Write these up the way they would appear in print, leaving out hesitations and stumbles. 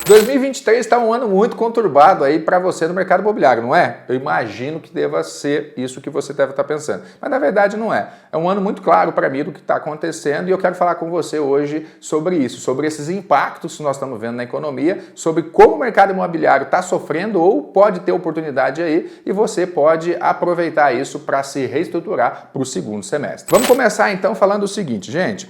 2023 está um ano muito conturbado aí para você no mercado imobiliário, não é? Eu imagino que deva ser isso que você deve estar pensando. Mas na verdade não é. É um ano muito claro para mim do que está acontecendo e eu quero falar com você hoje sobre isso, sobre esses impactos que nós estamos vendo na economia, sobre como o mercado imobiliário está sofrendo ou pode ter oportunidade aí e você pode aproveitar isso para se reestruturar para o segundo semestre. Vamos começar então falando o seguinte, gente.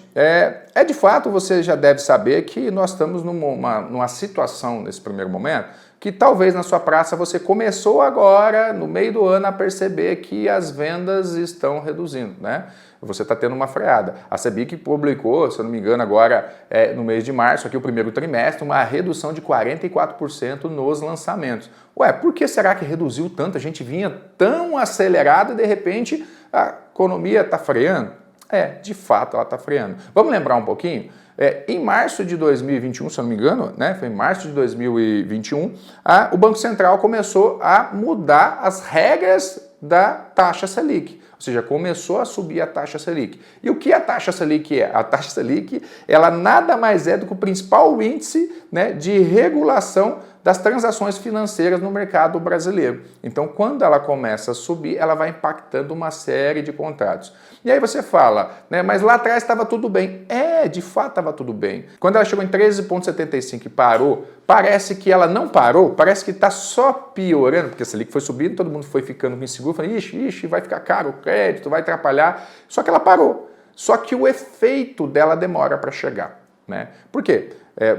De fato, você já deve saber que nós estamos numa situação nesse primeiro momento que talvez na sua praça você começou agora, no meio do ano, a perceber que as vendas estão reduzindo, né? Você está tendo uma freada. A Sebic publicou, se eu não me engano, agora no mês de março, aqui o primeiro trimestre, uma redução de 44% nos lançamentos. Ué, por que será que reduziu tanto? A gente vinha tão acelerado e de repente a economia está freando? De fato ela está freando. Vamos lembrar um pouquinho? Em março de 2021, se eu não me engano, né, foi em março de 2021, o Banco Central começou a mudar as regras da taxa Selic. Ou seja, começou a subir a taxa Selic. E o que a taxa Selic é? A taxa Selic, ela nada mais é do que o principal índice, né, de regulação das transações financeiras no mercado brasileiro. Então, quando ela começa a subir, ela vai impactando uma série de contratos. E aí você fala, né, mas lá atrás estava tudo bem. De fato estava tudo bem. Quando ela chegou em 13,75 e parou, parece que ela não parou, parece que está só piorando, porque a Selic foi subindo, todo mundo foi ficando inseguro, falando, ixi, vai ficar caro o crédito, vai atrapalhar. Só que ela parou. Só que o efeito dela demora para chegar, né? Por quê?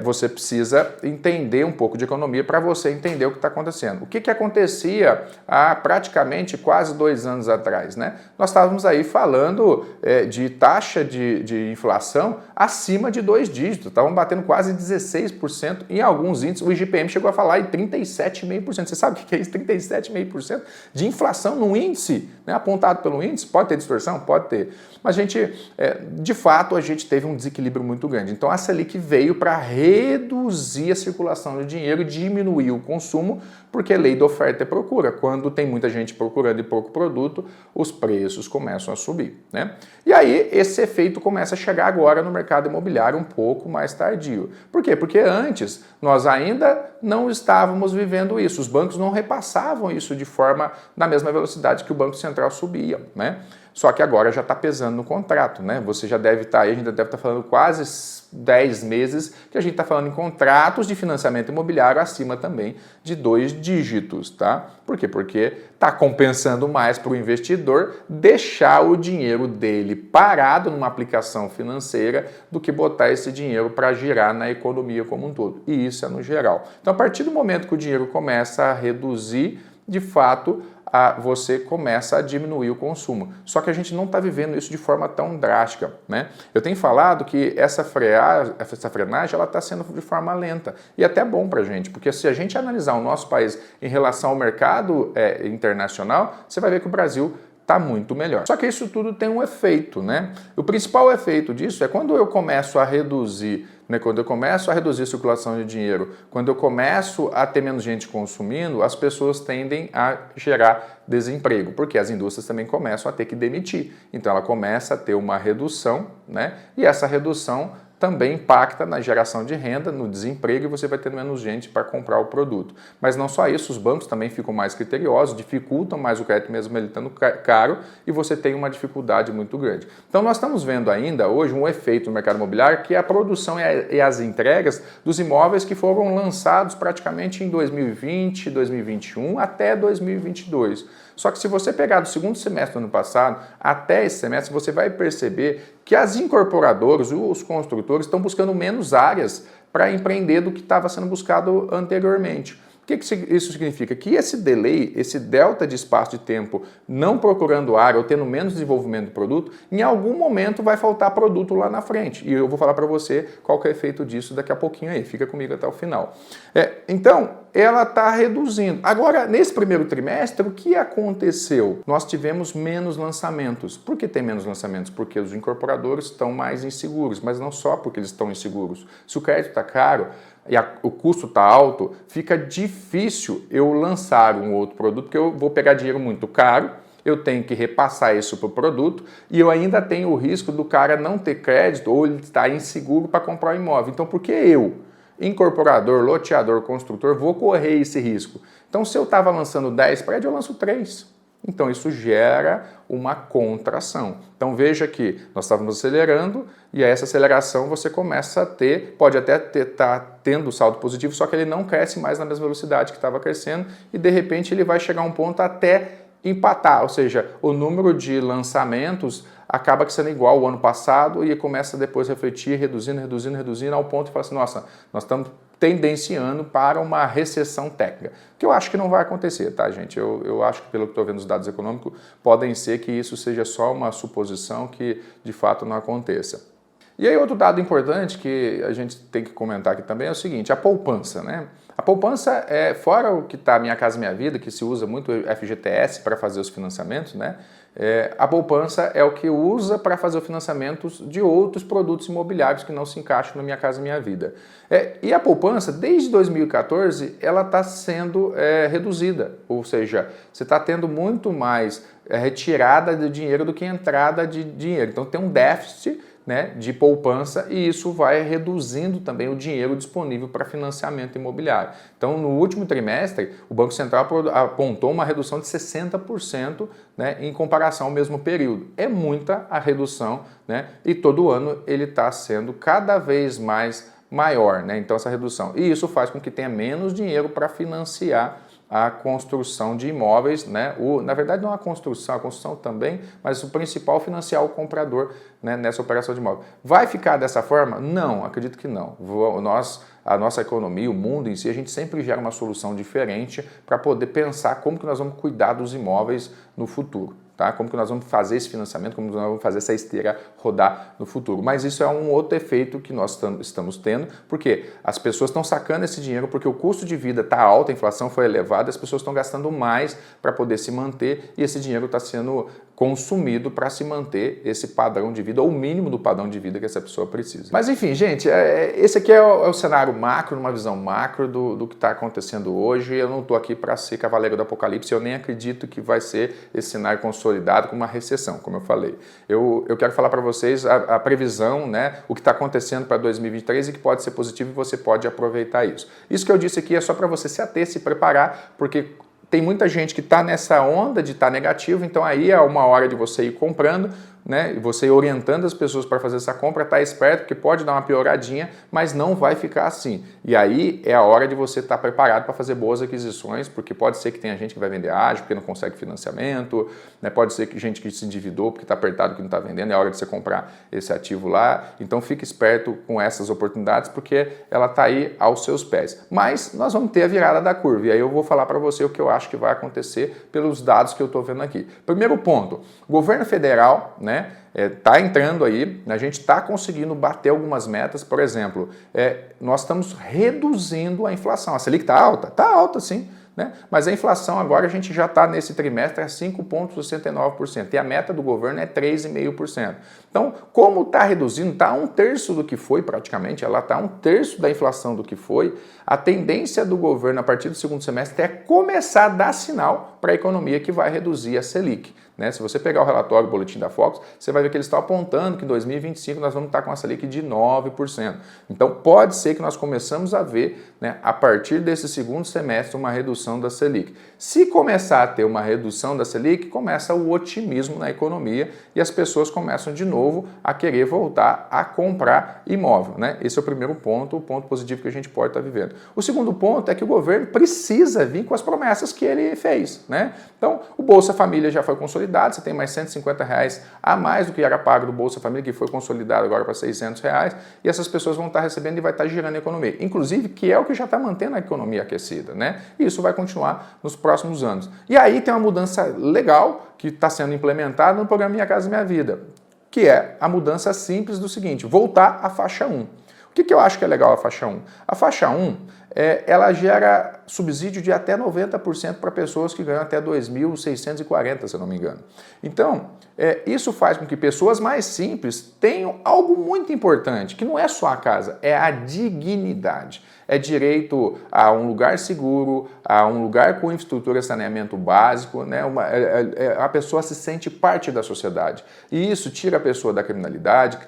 Você precisa entender um pouco de economia para você entender o que está acontecendo. O que acontecia há praticamente quase 2 anos atrás, né? Nós estávamos aí falando de taxa de inflação acima de 2 dígitos, estavam batendo quase 16%, em alguns índices o IGPM chegou a falar em 37,5%. Você sabe o que é isso? 37,5% de inflação no índice, né? Apontado pelo índice, pode ter distorção? Pode ter. Mas de fato, a gente teve um desequilíbrio muito grande. Então a Selic veio para reduzir a circulação de dinheiro e diminuir o consumo, porque é lei da oferta e procura. Quando tem muita gente procurando e pouco produto, os preços começam a subir, né? E aí esse efeito começa a chegar agora no mercado imobiliário um pouco mais tardio. Por quê? Porque antes nós ainda não estávamos vivendo isso. Os bancos não repassavam isso na mesma velocidade que o Banco Central subia, né? Só que agora já está pesando no contrato, né? Você já deve estar aí, a gente deve estar falando quase 10 meses que a gente está falando em contratos de financiamento imobiliário acima também de 2 dígitos, tá? Por quê? Porque está compensando mais para o investidor deixar o dinheiro dele parado numa aplicação financeira do que botar esse dinheiro para girar na economia como um todo. E isso é no geral. Então, a partir do momento que o dinheiro começa a reduzir, de fato, você começa a diminuir o consumo. Só que a gente não está vivendo isso de forma tão drástica, né? Eu tenho falado que essa frenagem ela está sendo de forma lenta e até bom para a gente, porque se a gente analisar o nosso país em relação ao mercado internacional, você vai ver que o Brasil está muito melhor. Só que isso tudo tem um efeito, né? O principal efeito disso é quando eu começo a reduzir, né? Quando eu começo a reduzir a circulação de dinheiro, quando eu começo a ter menos gente consumindo, as pessoas tendem a gerar desemprego, porque as indústrias também começam a ter que demitir. Então ela começa a ter uma redução, né? E essa redução também impacta na geração de renda, no desemprego, e você vai ter menos gente para comprar o produto. Mas não só isso, os bancos também ficam mais criteriosos, dificultam mais o crédito mesmo ele estando caro, e você tem uma dificuldade muito grande. Então nós estamos vendo ainda hoje um efeito no mercado imobiliário que é a produção e as entregas dos imóveis que foram lançados praticamente em 2020, 2021 até 2022. Só que se você pegar do segundo semestre do ano passado até esse semestre, você vai perceber que as incorporadoras, os construtores, estão buscando menos áreas para empreender do que estava sendo buscado anteriormente. O que isso significa? Que esse delay, esse delta de espaço de tempo não procurando área ou tendo menos desenvolvimento do produto, em algum momento vai faltar produto lá na frente. E eu vou falar para você qual que é o efeito disso daqui a pouquinho aí. Fica comigo até o final. Então, ela está reduzindo. Agora, nesse primeiro trimestre, o que aconteceu? Nós tivemos menos lançamentos. Por que tem menos lançamentos? Porque os incorporadores estão mais inseguros, mas não só porque eles estão inseguros. Se o crédito está caro e o custo está alto, fica difícil eu lançar um outro produto, porque eu vou pegar dinheiro muito caro, eu tenho que repassar isso para o produto e eu ainda tenho o risco do cara não ter crédito ou ele estar inseguro para comprar o imóvel. Então, por que eu incorporador, loteador, construtor, vou correr esse risco. Então, se eu estava lançando 10 prédios, eu lanço 3. Então, isso gera uma contração. Então, veja que nós estávamos acelerando e essa aceleração você começa a ter, pode até estar tendo saldo positivo, só que ele não cresce mais na mesma velocidade que estava crescendo e, de repente, ele vai chegar a um ponto até empatar, ou seja, o número de lançamentos acaba sendo igual ao ano passado e começa depois a refletir, reduzindo, ao ponto de falar assim, nossa, nós estamos tendenciando para uma recessão técnica, que eu acho que não vai acontecer, tá, gente? Eu acho que, pelo que estou vendo os dados econômicos, podem ser que isso seja só uma suposição que, de fato, não aconteça. E aí, outro dado importante que a gente tem que comentar aqui também é o seguinte, a poupança, né? A poupança, fora o que está Minha Casa Minha Vida, que se usa muito o FGTS para fazer os financiamentos, né? A poupança é o que usa para fazer os financiamentos de outros produtos imobiliários que não se encaixam no Minha Casa Minha Vida. E a poupança, desde 2014, ela está sendo reduzida, ou seja, você está tendo muito mais retirada de dinheiro do que entrada de dinheiro. Então tem um déficit, né, de poupança e isso vai reduzindo também o dinheiro disponível para financiamento imobiliário. Então, no último trimestre, o Banco Central apontou uma redução de 60%, né, em comparação ao mesmo período. É muita a redução, né, e todo ano ele está sendo cada vez mais maior, né, então essa redução. E isso faz com que tenha menos dinheiro para financiar a construção de imóveis, né? Na verdade não a construção também, mas o principal financiar o comprador, né, nessa operação de imóvel. Vai ficar dessa forma? Não, acredito que não. A nossa economia, o mundo em si, a gente sempre gera uma solução diferente para poder pensar como que nós vamos cuidar dos imóveis no futuro. Tá? Como que nós vamos fazer esse financiamento, como que nós vamos fazer essa esteira rodar no futuro. Mas isso é um outro efeito que nós estamos tendo, porque as pessoas estão sacando esse dinheiro porque o custo de vida está alto, a inflação foi elevada, as pessoas estão gastando mais para poder se manter e esse dinheiro está sendo consumido para se manter esse padrão de vida, ou o mínimo do padrão de vida que essa pessoa precisa. Mas enfim, gente, esse aqui é o cenário macro, uma visão macro do que está acontecendo hoje. Eu não estou aqui para ser cavaleiro do apocalipse, eu nem acredito que vai ser esse cenário consolidado com uma recessão, como eu falei. Eu quero falar para vocês a previsão, né, o que está acontecendo para 2023 e que pode ser positivo e você pode aproveitar isso. Isso que eu disse aqui é só para você se ater, se preparar, porque tem muita gente que está nessa onda de estar negativo, então aí é uma hora de você ir comprando, né? Você ir orientando as pessoas para fazer essa compra, tá esperto, porque pode dar uma pioradinha, mas não vai ficar assim. E aí é a hora de você estar preparado para fazer boas aquisições, porque pode ser que tenha gente que vai vender ágil, porque não consegue financiamento, né? Pode ser que gente que se endividou porque está apertado, que não está vendendo, é hora de você comprar esse ativo lá. Então fique esperto com essas oportunidades, porque ela está aí aos seus pés. Mas nós vamos ter a virada da curva, e aí eu vou falar para você o que eu acho que vai acontecer pelos dados que eu estou vendo aqui. Primeiro ponto, governo federal, né? Tá entrando aí, a gente está conseguindo bater algumas metas, por exemplo, nós estamos reduzindo a inflação. A Selic está alta sim, né? Mas a inflação agora a gente já está nesse trimestre a 5,69% e a meta do governo é 3,5%. Então, como está reduzindo, está 1/3 do que foi praticamente, ela está 1/3 da inflação do que foi, a tendência do governo a partir do segundo semestre é começar a dar sinal para a economia que vai reduzir a Selic. Né? Se você pegar o relatório, o boletim da Focus, você vai ver que eles estão apontando que em 2025 nós vamos estar com a Selic de 9%. Então pode ser que nós começamos a ver, né, a partir desse segundo semestre uma redução da Selic. Se começar a ter uma redução da Selic, começa o otimismo na economia e as pessoas começam de novo a querer voltar a comprar imóvel. Né? Esse é o primeiro ponto, o ponto positivo que a gente pode estar vivendo. O segundo ponto é que o governo precisa vir com as promessas que ele fez. Né? Então o Bolsa Família já foi consolidado, você tem mais R$150 a mais do que era pago do Bolsa Família, que foi consolidado agora para R$600, e essas pessoas vão estar recebendo e vai estar girando a economia. Inclusive, que é o que já está mantendo a economia aquecida, né? E isso vai continuar nos próximos anos. E aí tem uma mudança legal que está sendo implementada no programa Minha Casa Minha Vida, que é a mudança simples do seguinte, voltar à faixa 1. O que eu acho que é legal a faixa 1? A faixa 1 ela gera subsídio de até 90% para pessoas que ganham até 2.640, se eu não me engano. Então, isso faz com que pessoas mais simples tenham algo muito importante, que não é só a casa, é a dignidade. É direito a um lugar seguro, a um lugar com infraestrutura e saneamento básico, né? A pessoa se sente parte da sociedade. E isso tira a pessoa da criminalidade,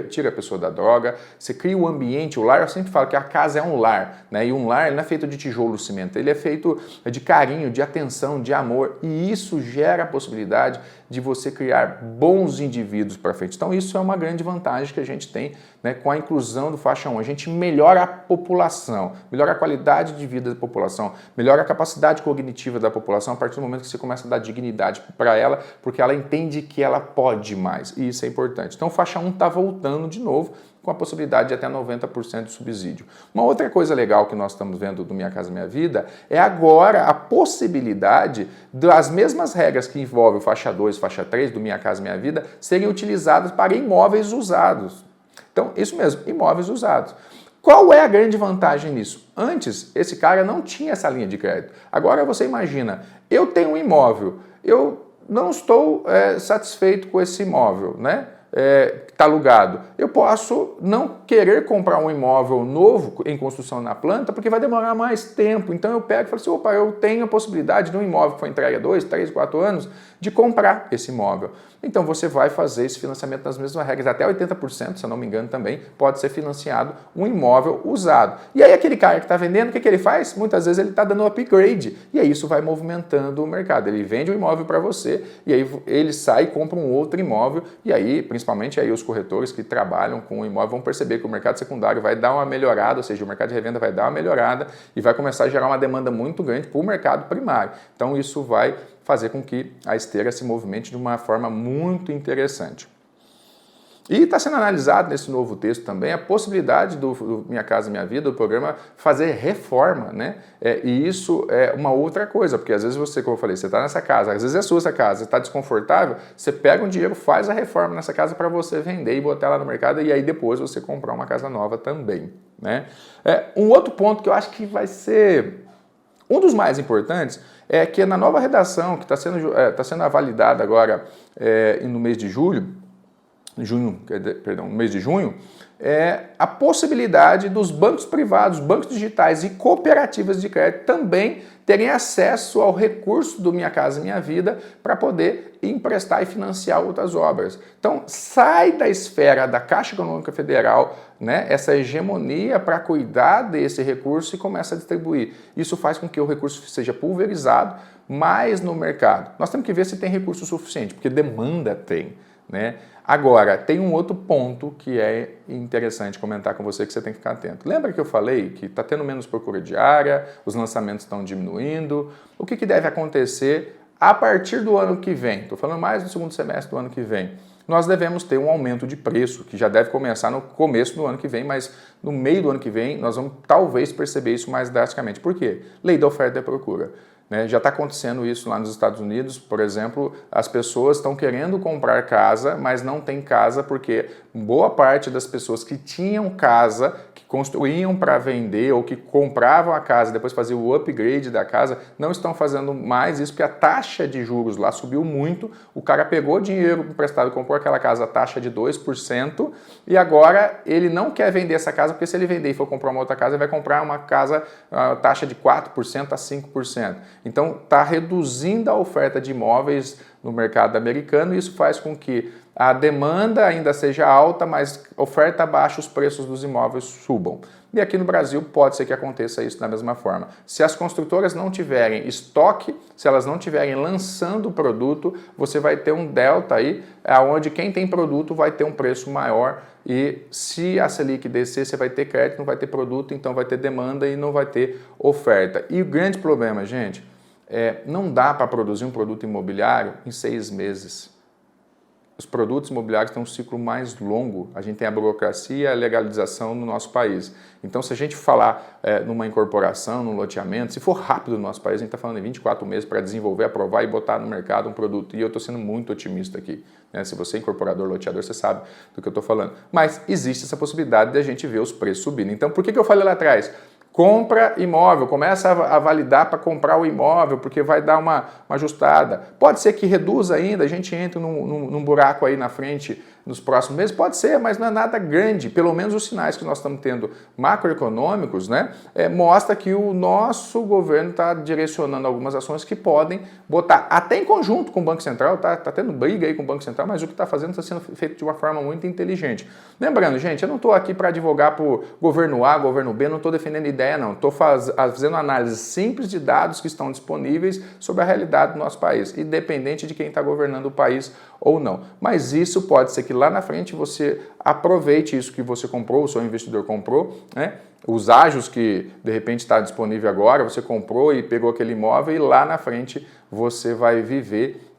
tira a pessoa da droga, você cria o ambiente, o lar. Eu sempre falo que a casa é um lar, né? E um lar ele não é feito de tijolo e cimento, ele é feito de carinho, de atenção, de amor. E isso gera a possibilidade de você criar bons indivíduos para frente. Então isso é uma grande vantagem que a gente tem, né, com a inclusão do faixa 1. A gente melhora a população, melhora a qualidade de vida da população, melhora a capacidade cognitiva da população a partir do momento que você começa a dar dignidade para ela, porque ela entende que ela pode mais, e isso é importante. Então o faixa 1 está voltando de novo, com a possibilidade de até 90% de subsídio. Uma outra coisa legal que nós estamos vendo do Minha Casa Minha Vida é agora a possibilidade das mesmas regras que envolvem o faixa 2 e faixa 3 do Minha Casa Minha Vida serem utilizadas para imóveis usados. Então, isso mesmo, imóveis usados. Qual é a grande vantagem nisso? Antes, esse cara não tinha essa linha de crédito. Agora você imagina, eu tenho um imóvel, eu não estou satisfeito com esse imóvel, né? Está alugado. Eu posso não querer comprar um imóvel novo em construção na planta porque vai demorar mais tempo. Então eu pego e falo assim, opa, eu tenho a possibilidade de um imóvel que foi entregue há 2, 3, 4 anos de comprar esse imóvel. Então você vai fazer esse financiamento nas mesmas regras. Até 80%, se eu não me engano também, pode ser financiado um imóvel usado. E aí aquele cara que está vendendo, o que ele faz? Muitas vezes ele está dando upgrade. E aí isso vai movimentando o mercado. Ele vende um imóvel para você e aí ele sai e compra um outro imóvel. E aí, principalmente aí os corretores que trabalham com o imóvel vão perceber que o mercado secundário vai dar uma melhorada, ou seja, o mercado de revenda vai dar uma melhorada e vai começar a gerar uma demanda muito grande para o mercado primário. Então isso vai fazer com que a esteira se movimente de uma forma muito interessante. E está sendo analisado nesse novo texto também a possibilidade do Minha Casa Minha Vida, do programa, fazer reforma, né? E isso é uma outra coisa, porque às vezes você, como eu falei, você está nessa casa, às vezes é sua essa casa, você está desconfortável, você pega um dinheiro, faz a reforma nessa casa para você vender e botar ela no mercado e aí depois você comprar uma casa nova também, né? Um outro ponto que eu acho que vai ser um dos mais importantes é que na nova redação que está sendo validada agora no mês de no mês de junho, a possibilidade dos bancos privados, bancos digitais e cooperativas de crédito também terem acesso ao recurso do Minha Casa Minha Vida para poder emprestar e financiar outras obras. Então, sai da esfera da Caixa Econômica Federal, né, essa hegemonia para cuidar desse recurso e começa a distribuir. Isso faz com que o recurso seja pulverizado mais no mercado. Nós temos que ver se tem recurso suficiente, porque demanda tem, né? Agora, tem um outro ponto que é interessante comentar com você que você tem que ficar atento. Lembra que eu falei que está tendo menos procura diária, os lançamentos estão diminuindo? O que deve acontecer a partir do ano que vem? Estou falando mais do segundo semestre do ano que vem. Nós devemos ter um aumento de preço, que já deve começar no começo do ano que vem, mas no meio do ano que vem nós vamos talvez perceber isso mais drasticamente. Por quê? Lei da oferta e procura. Já está acontecendo isso lá nos Estados Unidos, por exemplo, as pessoas estão querendo comprar casa, mas não tem casa porque boa parte das pessoas que tinham casa, que construíam para vender ou que compravam a casa e depois faziam o upgrade da casa, não estão fazendo mais isso porque a taxa de juros lá subiu muito, o cara pegou dinheiro emprestado e comprou aquela casa a taxa de 2% e agora ele não quer vender essa casa porque se ele vender e for comprar uma outra casa, ele vai comprar uma casa a taxa de 4% a 5%. Então, está reduzindo a oferta de imóveis no mercado americano e isso faz com que a demanda ainda seja alta, mas oferta baixa, os preços dos imóveis subam. E aqui no Brasil pode ser que aconteça isso da mesma forma. Se as construtoras não tiverem estoque, se elas não tiverem lançando o produto, você vai ter um delta aí, onde quem tem produto vai ter um preço maior e se a Selic descer, você vai ter crédito, não vai ter produto, então vai ter demanda e não vai ter oferta. E o grande problema, gente, não dá para produzir um produto imobiliário em 6 meses. Os produtos imobiliários têm um ciclo mais longo. A gente tem a burocracia e a legalização no nosso país. Então, se a gente falar numa incorporação, num loteamento, se for rápido no nosso país, a gente está falando em 24 meses para desenvolver, aprovar e botar no mercado um produto. E eu estou sendo muito otimista aqui, né? Se você é incorporador, loteador, você sabe do que eu estou falando. Mas existe essa possibilidade de a gente ver os preços subindo. Então, por que eu falei lá atrás? compra imóvel, começa a validar para comprar o imóvel, porque vai dar uma ajustada. Pode ser que reduza ainda, a gente entra num buraco aí na frente nos próximos meses, pode ser, mas não é nada grande. Pelo menos os sinais que nós estamos tendo macroeconômicos, né, mostra que o nosso governo está direcionando algumas ações que podem botar, até em conjunto com o Banco Central, tá tendo briga aí com o Banco Central, mas o que está fazendo está sendo feito de uma forma muito inteligente. Lembrando, gente, eu não estou aqui para advogar por governo A, governo B, não estou defendendo ideia não, estou fazendo análise simples de dados que estão disponíveis sobre a realidade do nosso país, independente de quem está governando o país ou não. Mas isso pode ser que lá na frente você aproveite isso que você comprou, o seu investidor comprou, né? Os ágios que de repente está disponível agora, você comprou e pegou aquele imóvel e lá na frente você vai viver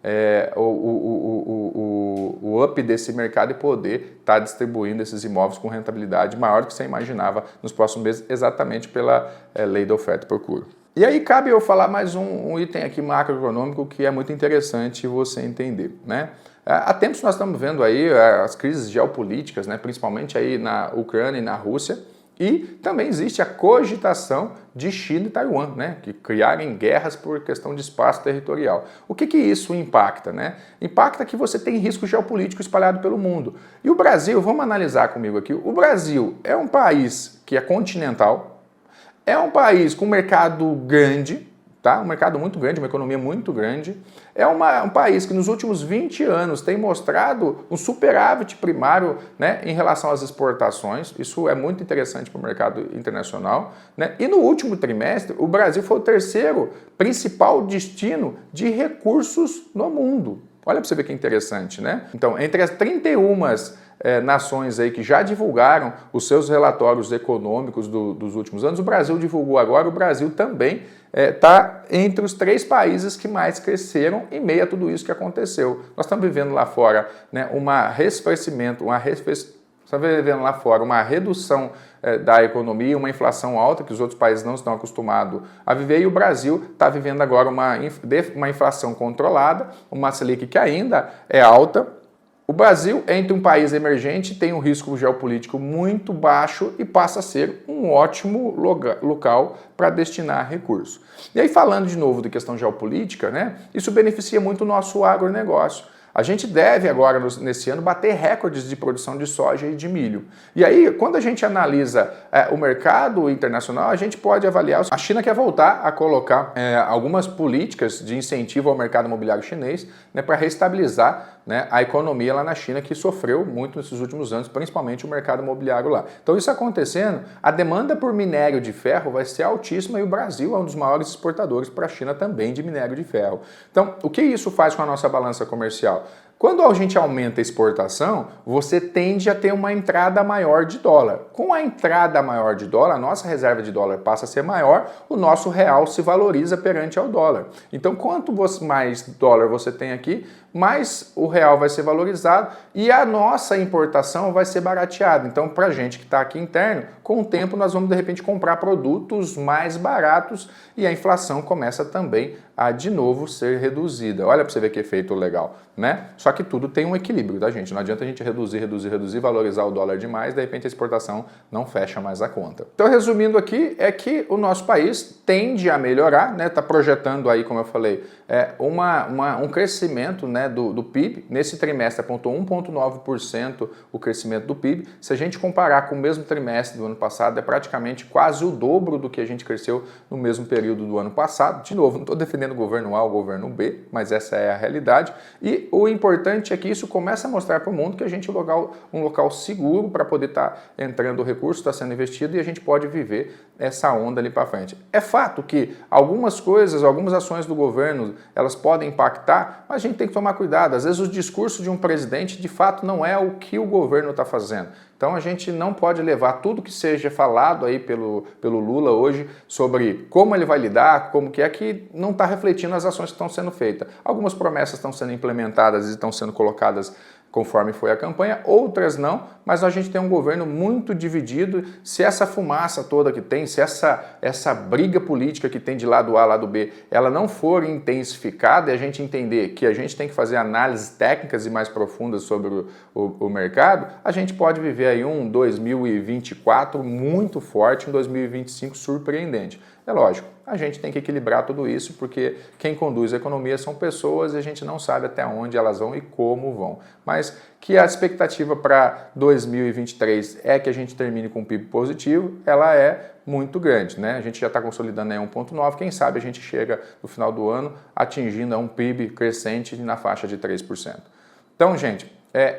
o up desse mercado e poder estar distribuindo esses imóveis com rentabilidade maior do que você imaginava nos próximos meses, exatamente pela lei da oferta e procura. E aí cabe eu falar mais um item aqui macroeconômico que é muito interessante você entender, né? Há tempos nós estamos vendo aí as crises geopolíticas, né, principalmente aí na Ucrânia e na Rússia, e também existe a cogitação de China e Taiwan, né, que criarem guerras por questão de espaço territorial. O que isso impacta, né? Impacta que você tem risco geopolítico espalhado pelo mundo. E o Brasil, vamos analisar comigo aqui, o Brasil é um país que é continental, é um país com mercado grande, tá? Um mercado muito grande, uma economia muito grande. É um país que nos últimos 20 anos tem mostrado um superávit primário, né, em relação às exportações. Isso é muito interessante para o mercado internacional, né? E no último trimestre, o Brasil foi o terceiro principal destino de recursos no mundo. Olha para você ver que interessante, né? Então, entre as 31 nações aí que já divulgaram os seus relatórios econômicos dos últimos anos, o Brasil divulgou agora, o Brasil também está entre os 3 países que mais cresceram em meio a tudo isso que aconteceu. Nós estamos vivendo lá fora, né, vivendo lá fora uma redução da economia, uma inflação alta que os outros países não estão acostumados a viver, e o Brasil está vivendo agora uma inflação controlada, uma Selic que ainda é alta. O Brasil, entre um país emergente, tem um risco geopolítico muito baixo e passa a ser um ótimo local para destinar recursos. E aí, falando de novo da questão geopolítica, né, isso beneficia muito o nosso agronegócio. A gente deve agora, nesse ano, bater recordes de produção de soja e de milho. E aí, quando a gente analisa o mercado internacional, a gente pode avaliar. A China quer voltar a colocar algumas políticas de incentivo ao mercado imobiliário chinês, né, para reestabilizar, né, a economia lá na China, que sofreu muito nesses últimos anos, principalmente o mercado imobiliário lá. Então, isso acontecendo, a demanda por minério de ferro vai ser altíssima e o Brasil é um dos maiores exportadores para a China também de minério de ferro. Então, o que isso faz com a nossa balança comercial? Quando a gente aumenta a exportação, você tende a ter uma entrada maior de dólar. Com a entrada maior de dólar, a nossa reserva de dólar passa a ser maior, o nosso real se valoriza perante ao dólar. Então, quanto mais dólar você tem aqui, mais o real vai ser valorizado e a nossa importação vai ser barateada. Então, para a gente que está aqui interno, com o tempo nós vamos de repente comprar produtos mais baratos e a inflação começa também a de novo ser reduzida. Olha para você ver que efeito legal, né? Só que tudo tem um equilíbrio, tá, gente? Não adianta a gente reduzir, valorizar o dólar demais, de repente a exportação não fecha mais a conta. Então, resumindo aqui, é que o nosso país tende a melhorar, né? Está projetando aí, como eu falei, um crescimento, né, do PIB. Nesse trimestre apontou 1,9% o crescimento do PIB. Se a gente comparar com o mesmo trimestre do ano passado, é praticamente quase o dobro do que a gente cresceu no mesmo período do ano passado. De novo, não estou defendendo o governo A ou o governo B, mas essa é a realidade. E o importante é que isso começa a mostrar para o mundo que a gente é um local seguro para poder estar entrando o recurso, está sendo investido e a gente pode viver essa onda ali para frente. É fato que algumas coisas, algumas ações do governo, elas podem impactar, mas a gente tem que tomar cuidado. Às vezes o discurso de um presidente, de fato, não é o que o governo está fazendo. Então a gente não pode levar tudo que seja falado aí pelo Lula hoje sobre como ele vai lidar, como que não está refletindo as ações que estão sendo feitas. Algumas promessas estão sendo implementadas e estão sendo colocadas conforme foi a campanha, outras não, mas a gente tem um governo muito dividido. Se essa fumaça toda que tem, se essa briga política que tem de lado A, lado B, ela não for intensificada e a gente entender que a gente tem que fazer análises técnicas e mais profundas sobre o mercado, a gente pode viver aí um 2024 muito forte, um 2025 surpreendente. É lógico, a gente tem que equilibrar tudo isso porque quem conduz a economia são pessoas e a gente não sabe até onde elas vão e como vão. Mas que a expectativa para 2023 é que a gente termine com um PIB positivo, ela é muito grande, né? A gente já está consolidando aí 1,9, quem sabe a gente chega no final do ano atingindo um PIB crescente na faixa de 3%. Então, gente,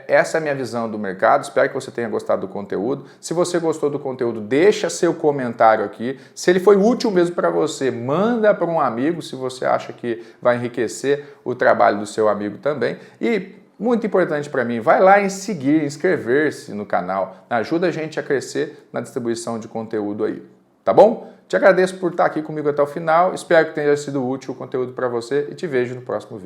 essa é a minha visão do mercado, espero que você tenha gostado do conteúdo. Se você gostou do conteúdo, deixa seu comentário aqui. Se ele foi útil mesmo para você, manda para um amigo, se você acha que vai enriquecer o trabalho do seu amigo também. E, muito importante para mim, vai lá em seguir, inscrever-se no canal, ajuda a gente a crescer na distribuição de conteúdo aí, tá bom? Te agradeço por estar aqui comigo até o final, espero que tenha sido útil o conteúdo para você e te vejo no próximo vídeo.